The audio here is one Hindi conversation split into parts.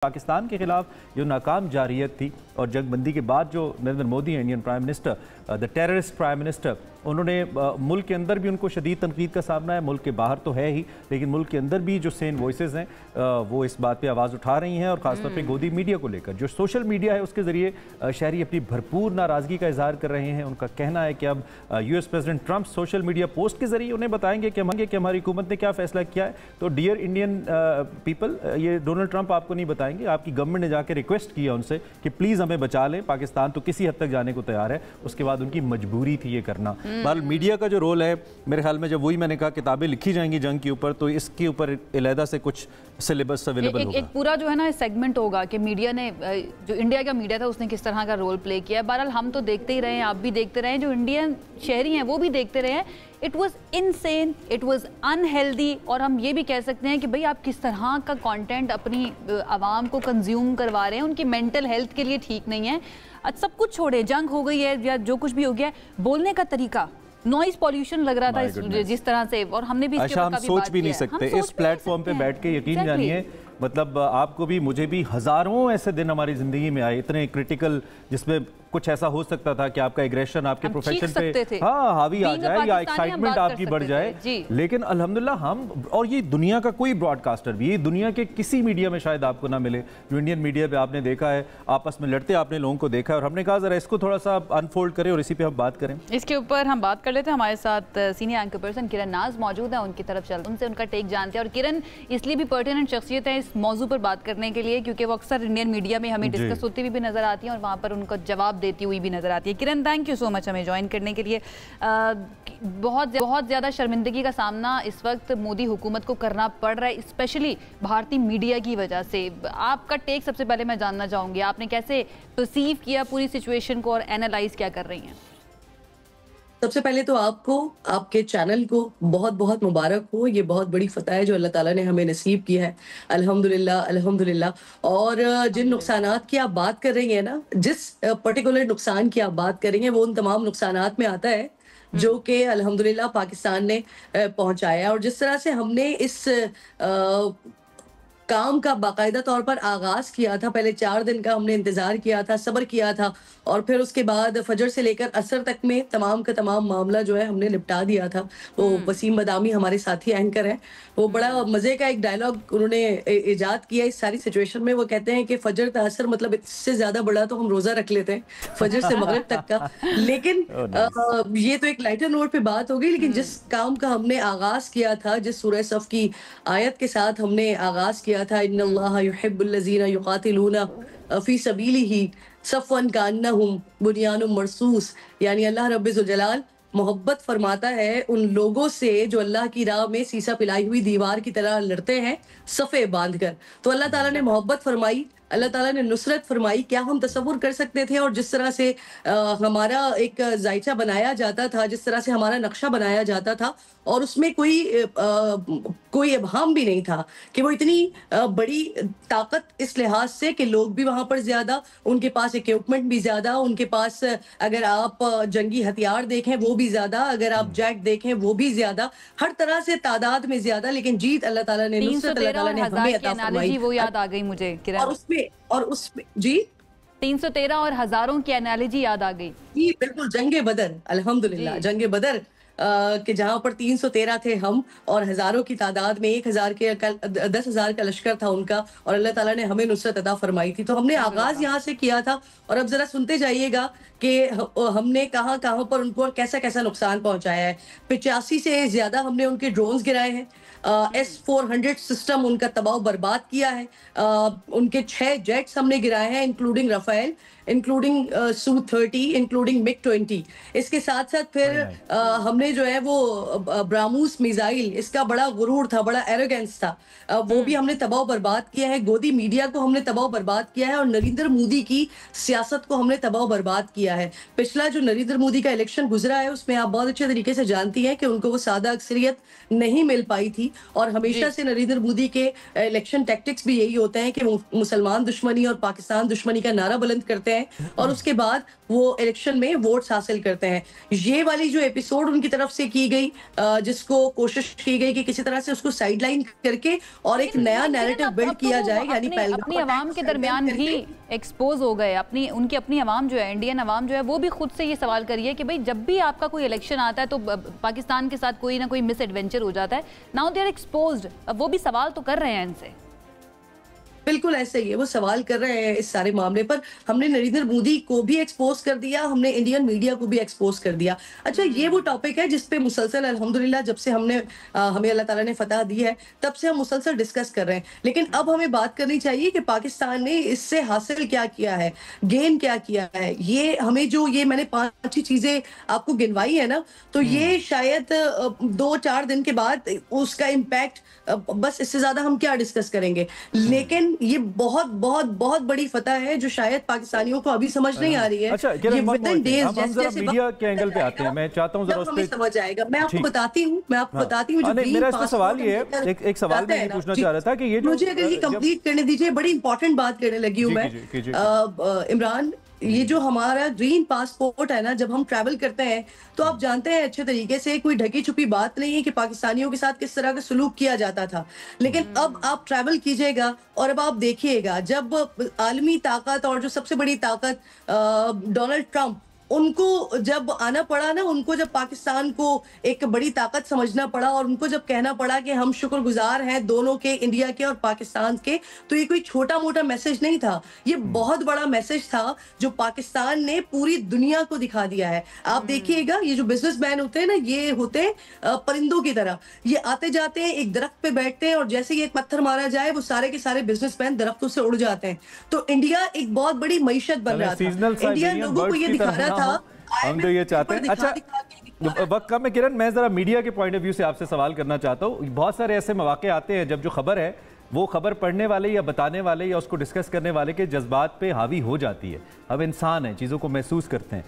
पाकिस्तान के खिलाफ जो नाकाम जारियत थी और जंगबंदी के बाद जो नरेंद्र मोदी हैं Indian prime minister, the terrorist prime minister, उन्होंने मुल्क के अंदर भी उनको शदीद तनकीद का सामना है, मुल्क के बाहर तो है ही, लेकिन मुल्क के अंदर भी जो सेन वॉइसेस हैं वो इस बात पे आवाज़ उठा रही हैं और ख़ासतौर पे गोदी मीडिया को लेकर जो सोशल मीडिया है उसके ज़रिए शहरी अपनी भरपूर नाराज़गी का इजहार कर रहे हैं। उनका कहना है कि अब US president Trump social media post के ज़रिए उन्हें बताएंगे कि हमारी हुकूमत ने क्या फ़ैसला किया है। तो डियर इंडियन पीपल, ये डोनाल्ड ट्रंप आपको नहीं बताएंगे, आपकी गवर्नमेंट ने जाकर रिक्वेस्ट किया उनसे कि प्लीज़ हमें बचा लें, पाकिस्तान तो किसी हद तक जाने को तैयार है, उसके बाद उनकी मजबूरी थी ये करना। बहरहाल मीडिया का जो रोल है, मेरे ख्याल में जब वही मैंने कहा किताबें लिखी जाएंगी जंग के ऊपर, तो इसके ऊपर अलहदा से कुछ सिलेबस अवेलेबल होगा। एक पूरा जो है ना सेगमेंट होगा कि मीडिया ने, जो इंडिया का मीडिया था उसने किस तरह का रोल प्ले किया है। बहरहाल हम तो देखते ही रहे हैं, आप भी देखते रहे हैं, जो इंडियन शहरी हैं वो भी देखते रहे हैं। It was insane, it was unhealthy, और हम ये भी कह सकते हैं कि भाई आप किस तरह का कंटेंट अपनी आवाम को कंज्यूम करवा रहे हैं, उनकी मेंटल हेल्थ के लिए ठीक नहीं है। सब कुछ छोड़े, जंग हो गई है या जो कुछ भी हो गया है, बोलने का तरीका, नॉइज पॉल्यूशन लग रहा था जिस तरह से, और हमने भी इसके ऊपर सोच भी नहीं सकते इस प्लेटफॉर्म पे बैठ के, यकीन जानिए। मतलब आपको भी मुझे भी हजारों ऐसे दिन हमारी जिंदगी में आए इतने क्रिटिकल, जिसमें कुछ ऐसा हो सकता था कि आपका एग्रेशन आपके प्रोफेशन पे हावी आ जाए या एक्साइटमेंट आपकी बढ़ जाए, लेकिन अल्हम्दुलिल्लाह हम, और ये दुनिया का कोई ब्रॉडकास्टर भी, ये दुनिया के किसी मीडिया में शायद आपको ना मिले जो इंडियन मीडिया पे आपने देखा है, आपस में लड़ते आपने लोगों को देखा है, और हमने कहा जरा इसको थोड़ा सा अनफोल्ड करें और इसी पे हम बात करें। इसके ऊपर हम बात कर लेते हैं। हमारे साथ सीनियर एंकर पर्सन किरण नाज मौजूद है, उनकी तरफ चल उनसे उनका टेक जानते हैं। और किरण इसलिए भी पर्टिनेंट शख्सियत है इस मौजू पर बात करने के लिए क्योंकि वो अक्सर इंडियन मीडिया में हमें डिस्कस होती हुई भी नजर आती है और वहाँ पर उनको जवाब देती हुई भी नजर आती है। किरण, थैंक यू सो मच हमें ज्वाइन करने के लिए। बहुत ज़्यादा शर्मिंदगी का सामना इस वक्त मोदी हुकूमत को करना पड़ रहा है, स्पेशली भारतीय मीडिया की वजह से। आपका टेक सबसे पहले मैं जानना चाहूँगी, आपने कैसे परसीव किया पूरी सिचुएशन को और एनालाइज क्या कर रही हैं? सबसे पहले तो आपको, आपके चैनल को बहुत बहुत मुबारक हो। ये बहुत बड़ी फतह है जो अल्लाह ताला ने हमें नसीब किया है, अल्हम्दुलिल्लाह अल्हम्दुलिल्लाह। और जिन नुकसानात की आप बात कर रही हैं ना, जिस पर्टिकुलर नुकसान की आप बात कर रही हैं, वो उन तमाम नुकसानात में आता है जो कि अल्हम्दुलिल्लाह पाकिस्तान ने पहुंचाया। और जिस तरह से हमने इस काम का बाकायदा तौर पर आगाज किया था, पहले 4 दिन का हमने इंतजार किया था, सब्र किया था, और फिर उसके बाद फजर से लेकर असर तक में तमाम का तमाम मामला जो है हमने निपटा दिया था। वो वसीम बदामी हमारे साथी एंकर हैं, वो बड़ा मजे का एक डायलॉग उन्होंने इजाद किया इस सारी सिचुएशन में। वो कहते हैं कि फजर ता असर, मतलब इससे ज्यादा बड़ा तो हम रोजा रख लेते हैं, फजर से मगरिब तक का। लेकिन ये तो एक लाइटर नोट पे बात हो गई, लेकिन जिस काम का हमने आगाज किया था, जिस सूरह सफ की आयत के साथ हमने आगाज किया था, इन्नल्लाह युहिब्बुल लज़ीना युक़ातिलूना फी सबीलिही सफ़वन कान्नहुम बुनियानुम मरसूस, यानी अल्लाह रब्बुल जलाल मोहब्बत फरमाता है उन लोगों से जो अल्लाह की राह में सीसा पिलाई हुई दीवार की तरह लड़ते हैं सफ़े बांधकर। तो अल्लाह ताला ने मोहब्बत फरमाई, अल्लाह ताला ने नुसरत फरमाई। क्या हम तसव्वुर कर सकते थे? और जिस तरह से हमारा एक जायचा बनाया जाता था, जिस तरह से हमारा नक्शा बनाया जाता था, और उसमें कोई इबहाम भी नहीं था कि वो इतनी बड़ी ताकत इस लिहाज से कि लोग भी वहां पर ज्यादा, उनके पास इक्विपमेंट भी ज्यादा, उनके पास अगर आप जंगी हथियार देखें वो भी ज्यादा, अगर आप जेट देखें वो भी ज्यादा, हर तरह से तादाद में ज्यादा, लेकिन जीत अल्लाह ताला ने, नुसरत अल्लाह ताला ने हमें अता फरमाई। वो याद आ गई मुझे किरण, और उसमें जी 313 और हजारों की एनालॉजी याद आ गई। जी बिल्कुल, जंगे बदर, अल्हम्दुलिल्लाह जंगे बदर कि जहां पर 313 थे हम और हजारों की तादाद में 1000 के 10,000 का लश्कर था उनका, और अल्लाह ताला ने हमें नुसरत अता फरमाई थी। तो हमने आगाज यहाँ से किया था, और अब जरा सुनते जाइएगा कि हमने कहाँ कहाँ पर उनको कैसा कैसा नुकसान पहुंचाया है। 85 से ज्यादा हमने उनके ड्रोन्स गिराए हैं, S-400 सिस्टम उनका तबाह बर्बाद किया है, उनके 6 जेट्स हमने गिराए हैं, including Rafale, including Su-30, including MiG-20। इसके साथ साथ फिर हमने जो है वो ब्राह्मोस मिसाइल, इसका बड़ा गुरूर था, बड़ा एरोगेंस था, वो भी हमने तबाह बर्बाद किया है। गोदी मीडिया को हमने तबाह बर्बाद किया है, और नरेंद्र मोदी की सियासत को हमने तबाह बर्बाद किया है। पिछला जो नरेंद्र मोदी का इलेक्शन गुजरा है उसमें आप बहुत अच्छे तरीके से जानती हैं कि उनको वो सादा अक्सरियत नहीं मिल पाई थी, थी, और हमेशा से नरेंद्र मोदी के इलेक्शन टैक्टिक्स भी यही होते हैं कि वो मुसलमान दुश्मनी और पाकिस्तान दुश्मनी का नारा बुलंद करते हैं और उसके बाद वो इलेक्शन में वोट्स हासिल करते हैं। ये वाली जो एपिसोड उनकी तरफ से की गई, जिसको कोशिश की गई कि किसी तरह से उसको साइडलाइन करके और एक नया नैरेटिव बिल्ड किया जाए, यानी अपनी आवाम के दरमियान भी एक्सपोज हो गए। उनकी अपनी आवाम जो है, इंडियन आवाम जो है, वो भी खुद से ये सवाल करी है कि भाई जब भी आपका कोई इलेक्शन आता है तो पाकिस्तान के साथ कोई ना कोई मिस एडवेंचर हो जाता है। नाउ दे आर एक्सपोज्ड, अब वो भी सवाल तो कर रहे हैं इनसे। बिल्कुल ऐसे ही है, वो सवाल कर रहे हैं इस सारे मामले पर। हमने नरेंद्र मोदी को भी एक्सपोज कर दिया, हमने इंडियन मीडिया को भी एक्सपोज कर दिया। अच्छा, ये वो टॉपिक है जिसपे मुसलसल अल्हम्दुलिल्लाह जब से हमें अल्लाह ताला ने फतह दी है तब से हम मुसलसल डिस्कस कर रहे हैं। लेकिन अब हमें बात करनी चाहिए कि पाकिस्तान ने इससे हासिल क्या किया है, गेन क्या किया है। ये हमें जो ये मैंने 5 ही चीजें आपको गिनवाई है ना, तो ये शायद 2-4 दिन के बाद उसका इम्पैक्ट, बस इससे ज्यादा हम क्या डिस्कस करेंगे। लेकिन ये बहुत बहुत बहुत बड़ी फतह है जो शायद पाकिस्तानियों को अभी समझ नहीं आ रही है। अच्छा, ये विदिन डेज जैसे मीडिया के एंगल पे आते हैं, मैं चाहता हूं जरा उस पे समझ आएगा। मैं आपको बताती हूँ जो मेरा इसका सवाल ये है, एक सवाल मैं पूछना चाह रहा था कि ये मुझे अगर ये कंप्लीट करने दीजिए, बड़ी इंपॉर्टेंट बात करने लगी हूँ मैं। इमरान, ये जो हमारा ग्रीन पासपोर्ट है ना, जब हम ट्रैवल करते हैं तो आप जानते हैं अच्छे तरीके से, कोई ढकी छुपी बात नहीं है कि पाकिस्तानियों के साथ किस तरह का सलूक किया जाता था। लेकिन अब आप ट्रैवल कीजिएगा और अब आप देखिएगा, जब आलमी ताकत और जो सबसे बड़ी ताकत डोनाल्ड ट्रंप, उनको जब आना पड़ा ना, उनको जब पाकिस्तान को एक बड़ी ताकत समझना पड़ा और उनको जब कहना पड़ा कि हम शुक्रगुजार हैं दोनों के, इंडिया के और पाकिस्तान के, तो ये कोई छोटा मोटा मैसेज नहीं था, ये बहुत बड़ा मैसेज था जो पाकिस्तान ने पूरी दुनिया को दिखा दिया है। आप देखिएगा, ये जो बिजनेसमैन होते हैं ना, ये होते हैं परिंदों की तरह, ये आते जाते हैं, एक दरख्त पे बैठते हैं और जैसे ही एक पत्थर मारा जाए वो सारे के सारे बिजनेसमैन दरख्तों से उड़ जाते हैं। तो इंडिया एक बहुत बड़ी मईशत बन रहा था, इंडिया लोगों को ये दिखा रहा था। हम तो ये चाहते हैं। अच्छा, वक्त कम है किरण, मैं जरा मीडिया के पॉइंट ऑफ व्यू से आपसे सवाल करना चाहता हूँ। बहुत सारे ऐसे मौके आते हैं जब जो खबर है वो खबर पढ़ने वाले या बताने वाले या उसको डिस्कस करने वाले के जज्बात पे हावी हो जाती है। अब इंसान है, चीज़ों को महसूस करते हैं,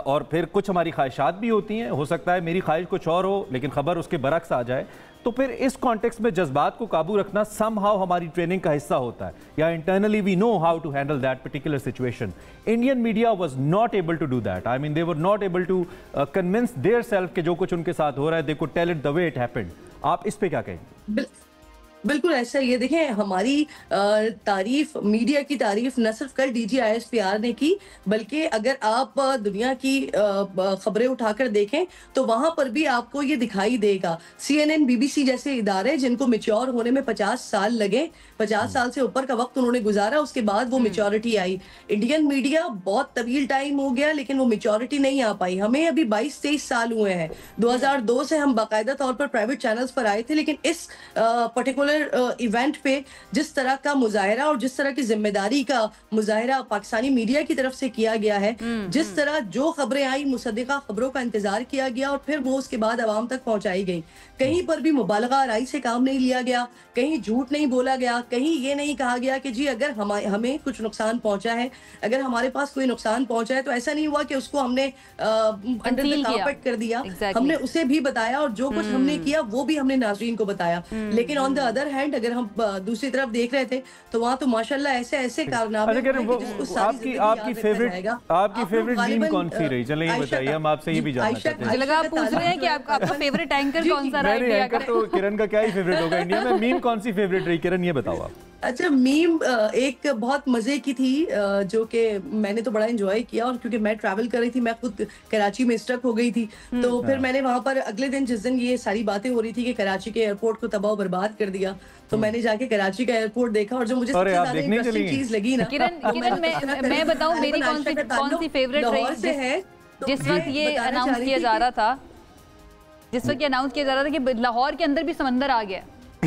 और फिर कुछ हमारी ख्वाहिशात भी होती हैं। हो सकता है मेरी ख्वाहिश कुछ और हो लेकिन खबर उसके बरक्स आ जाए। तो फिर इस कॉन्टेक्स्ट में जज्बात को काबू रखना समहाउ हमारी ट्रेनिंग का हिस्सा होता है, या internally we know how to handle that particular situation. Indian media was not able to do that. I mean they were not able to convince their self कि जो कुछ उनके साथ हो रहा है, they could tell it the way it happened. आप इस पे क्या कहेंगे? बिल्कुल ऐसा ही है। देखें, हमारी तारीफ, मीडिया की तारीफ न सिर्फ कल डीजी ISPR ने की, बल्कि अगर आप दुनिया की खबरें उठाकर देखें तो वहां पर भी आपको ये दिखाई देगा। CNN, BBC जैसे इदारे जिनको मैच्योर होने में 50 साल लगे, 50 साल से ऊपर का वक्त उन्होंने गुजारा, उसके बाद वो मैच्योरिटी आई। इंडियन मीडिया बहुत तवील टाइम हो गया लेकिन वो मैच्योरिटी नहीं आ पाई। हमें अभी 22-23 साल हुए हैं। 2002 से हम बाकायदा तौर पर प्राइवेट चैनल्स पर आए थे, लेकिन इस पर्टिकुलर इवेंट पे जिस तरह का मुजाहिरा और जिस तरह की जिम्मेदारी का मुजाहिरा पाकिस्तानी मीडिया की तरफ से किया गया है, जिस तरह जो खबरें आई, मुसद्दिका खबरों का इंतजार किया गया और फिर वो उसके बाद आवाम तक पहुंचाई गई। कहीं पर भी मुबालगा आराई से काम नहीं लिया गया, कहीं झूठ नहीं बोला गया, कहीं ये नहीं कहा गया कि जी अगर हमें कुछ नुकसान पहुंचा है, अगर हमारे पास कोई नुकसान पहुंचा है तो ऐसा नहीं हुआ कि उसको हमने अंडर द कारपेट कर दिया। हमने उसे भी बताया और जो कुछ हमने किया वो भी हमने नाज़रीन को बताया। लेकिन ऑन द अदर हैंड अगर हम दूसरी तरफ देख रहे थे तो वहां तो माशाल्लाह ऐसे कारनामे। आपकी फेवरेट मीम कौन सी रही? चलिए ये बताइए, हम आपसे ये भी जानना चाहते हैं। लगा आप पूछ रहे हैं कि आपका फेवरेट एंकर कौन सा रहा है? एंकर तो किरण का क्या ही फेवरेट होगा इंडिया में। मीम कौन सी फेवरेट रही किरण, ये बताओ आप। अच्छा, मीम एक बहुत मजे की थी जो कि मैंने तो बड़ा एंजॉय किया, और क्योंकि मैं ट्रैवल कर रही थी, मैं खुद कराची में स्टक हो गई थी, तो फिर मैंने वहां पर अगले दिन, जिस दिन ये सारी बातें हो रही थी कि कराची के एयरपोर्ट को तबाह बर्बाद कर दिया, तो मैंने जाके कराची का एयरपोर्ट देखा और जो मुझे सबसे ज्यादा इंटरेस्टिंग चीज लगी ना, किरण मैं बताऊं मेरी कौन सी फेवरेट रही है? जिस वक्त ये अनाउंस किया जा रहा था, कि लाहौर के अंदर भी समंदर आ गया,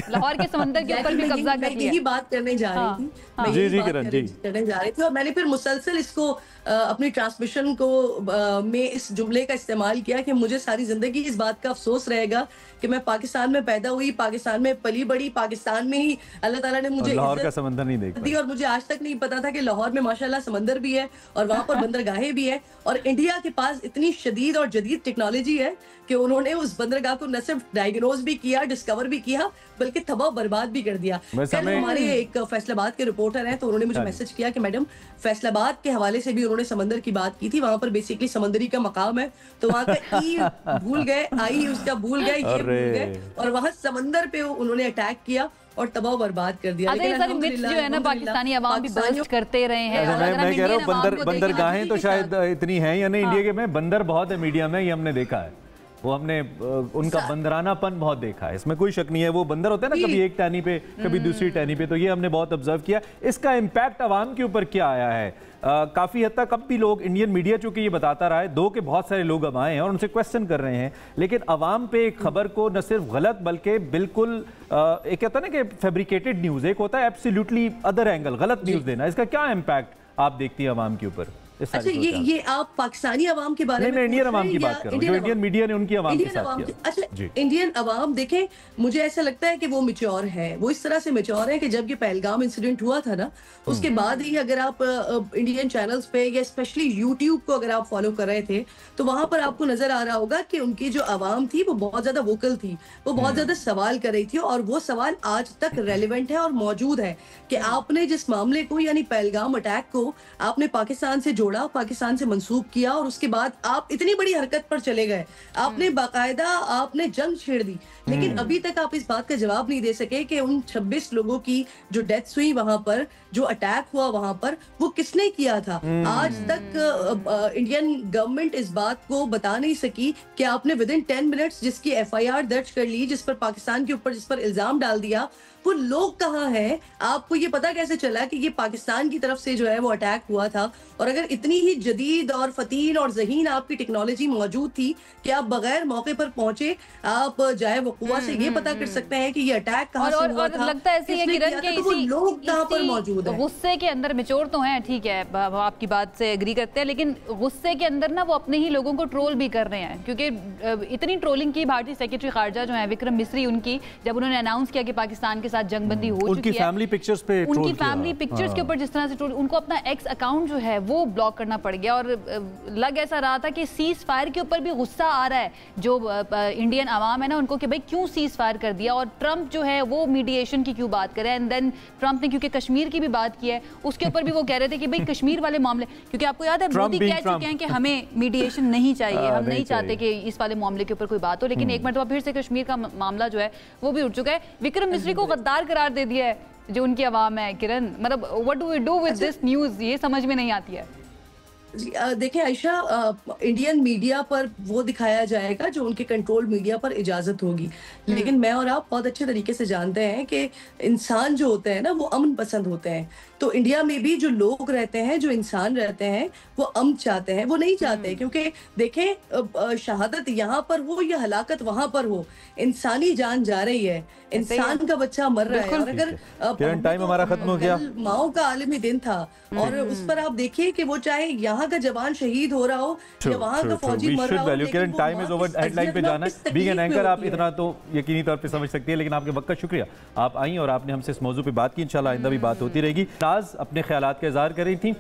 लाहौर के समंदर के ऊपर भी कब्जा कर लिया। यही बात करने जा रही थी, करने जा रही थी, और मैंने फिर मुसलसल इसको अपनी ट्रांसमिशन को में इस जुमले का इस्तेमाल किया कि मुझे सारी जिंदगी इस बात का अफसोस रहेगा कि मैं पाकिस्तान में पैदा हुई, पाकिस्तान में पली बड़ी, पाकिस्तान में ही अल्लाह ताला ने मुझे लाहौर का समंदर नहीं देख दी और मुझे आज तक नहीं पता था कि लाहौर में माशाल्लाह समंदर भी है और वहां पर बंदरगाहें भी है और इंडिया के पास इतनी शदीद और जदीद टेक्नोलॉजी है कि उन्होंने उस बंदरगाह को न सिर्फ डायग्नोज भी किया, डिस्कवर भी किया, बल्कि तबाह बर्बाद भी कर दिया। कल हमारे एक फैसलाबाद के रिपोर्टर हैं तो उन्होंने मुझे मैसेज किया कि मैडम फैसलाबाद के हवाले से भी उन्होंने समंदर की बात की थी, वहां पर बेसिकली समंदरी का मकाम है तो वहां का ई भूल गए, आई उसका भूल गए, ये भूल गए और वहां समंदर पे उन्होंने अटैक किया और तबाह बर्बाद कर दिया। लेकिन सारी मिथ्स जो है ना पाकिस्तानी अवाम भी बर्स्ट करते रहे हैं। मैं कह रहा हूँ बंदरगाहें तो शायद इतनी हैं या नहीं इंडिया के में, बंदर बहुत है मीडिया में, ये हमने देखा है, वो हमने उनका बंदरानापन बहुत देखा है, इसमें कोई शक नहीं है। वो बंदर होते हैं ना, कभी एक टहनी पे कभी दूसरी टहनी पे, तो ये हमने बहुत ऑब्जर्व किया। इसका इम्पैक्ट अवाम के ऊपर क्या आया है? काफ़ी हद तक अब भी लोग, इंडियन मीडिया चूंकि ये बताता रहा है, दो के बहुत सारे लोग अब आए हैं और उनसे क्वेश्चन कर रहे हैं, लेकिन अवाम पे एक खबर को न सिर्फ गलत बल्कि बिल्कुल एक कहता है ना कि फैब्रिकेटेड न्यूज़, एक होता है एब्सोल्युटली अदर एंगल, गलत न्यूज़ देना, इसका क्या इम्पैक्ट आप देखती है अवाम के ऊपर? अच्छा, ये आप पाकिस्तानी अवाम के बारे में, इंडियन अवाम की बात कर रहा हूं, जो इंडियन मीडिया ने उनकी अवाम के साथ किया। अच्छा, इंडियन अवाम देखें, मुझे ऐसा लगता है कि वो मैच्योर है, वो इस तरह से मैच्योर है कि जब ये पहलगाम इंसिडेंट हुआ था ना, उसके बाद ही अगर आप इंडियन चैनल्स पे या स्पेशली यूट्यूब को अगर आप फॉलो कर रहे थे तो वहां पर आपको नजर आ रहा होगा कि उनकी जो अवाम थी वो बहुत ज्यादा वोकल थी, वो बहुत ज्यादा सवाल कर रही थी और वो सवाल आज तक रेलिवेंट है और मौजूद है कि आपने जिस मामले को यानी पहलगाम अटैक को आपने पाकिस्तान से जोड़ा, पाकिस्तान से मंसूब किया और उसके बाद आप इतनी बड़ी हरकत पर चले गए, आपने बाकायदा आपने जंग छेड़ दी, लेकिन अभी तक आप इस बात का जवाब नहीं दे सके कि उन 26 लोगों की जो डेथ्स हुई वहां पर, जो अटैक हुआ वहां पर, वो किसने किया था। आज तक इंडियन गवर्नमेंट इस बात को बता नहीं सकी कि आपने विद इन 10 मिनट्स जिसकी FIR दर्ज कर ली, जिस पर पाकिस्तान के ऊपर जिस पर इल्जाम डाल दिया, वो लोग कहाँ हैं, आपको ये पता कैसे चला कि ये पाकिस्तान की तरफ से जो है वो अटैक हुआ था। और अगर इतनी ही जदीद और फतीन और ज़हीन आपकी टेक्नोलॉजी मौजूद थी कि आप बगैर मौके पर पहुंचे, आप जाए वकुआ से ये पता कर सकते हैं कि ये अटैक कहाँ से हुआ था, लगता है ऐसे किरण के तो लोग कहाँ पर मौजूद हैं। गुस्से के अंदर मेच्योर तो हैं, ठीक है, आपकी बात से एग्री करते हैं, लेकिन गुस्से के अंदर ना वो अपने ही लोगों को ट्रोल भी कर रहे हैं, क्योंकि इतनी ट्रोलिंग की भारतीय सेक्रेटरी खारजा जो है विक्रम मिस्री, उनकी जब उन्होंने अनाउंस किया कि पाकिस्तान के साथ जंगबंदी हो चुकी है, फैमिली पिक्चर्स पे उनकी फैमिली पिक्चर्स के ऊपर जिस तरह से उनको अपना एक्स अकाउंट जो है वो ब्लॉक करना पड़ गया और लग ऐसा रहा था कि सीज फायर के ऊपर भी गुस्सा आ रहा है जो इंडियन अवाम है ना उनको कि भाई क्यों सीज फायर कर दिया, और ट्रंप जो है वो मीडिएशन की क्यों बात करे। एंड देन ट्रंप ने क्योंकि कश्मीर की भी बात की है उसके ऊपर भी वो कह रहे थे कि भाई कश्मीर वाले मामले, क्योंकि आपको याद है मोदी कह चुके हैं कि हमें मीडिएशन नहीं चाहिए, हम नहीं चाहते कि इस वाले मामले के ऊपर कोई बात हो, लेकिन एक मरतबा फिर से कश्मीर का मामला जो है वो भी उठ चुका है। विक्रम मिस्री को गद्दार करार दे दिया है जो उनकी आवाम है। किरण, मतलब what do we do with this news, ये समझ में नहीं आती है। देखिए आयशा, इंडियन मीडिया पर वो दिखाया जाएगा जो उनके कंट्रोल मीडिया पर इजाजत होगी, लेकिन मैं और आप बहुत अच्छे तरीके से जानते हैं कि इंसान जो होते हैं ना वो अमन पसंद होते हैं। तो इंडिया में भी जो लोग रहते हैं, जो इंसान रहते हैं, वो अमन चाहते हैं, वो नहीं चाहते क्योंकि देखें शहादत यहाँ पर हो या हलाकत वहां पर हो, इंसानी जान जा रही है, इंसान का बच्चा मर रहा है। और अगर टाइम हमारा खत्म हो गया, माओ का आलमी दिन था और उस पर आप देखिए कि वो चाहे यहाँ का जवान शहीद हो रहा हो या वहाँ का फौजी मर रहा हो, लेकिन टाइम इज ओवर, हेडलाइन पे जाना है। बीइंग एन एंकर आप इतना तो यकीनी तौर पे समझ सकती है, लेकिन आपके वक्त का शुक्रिया, आप आई और आपने हमसे इस मौजू पे बात की। इंशाल्लाह आइंदा भी बात होती रहेगी। नाज अपने ख्यालात का इजहार कर रही थी।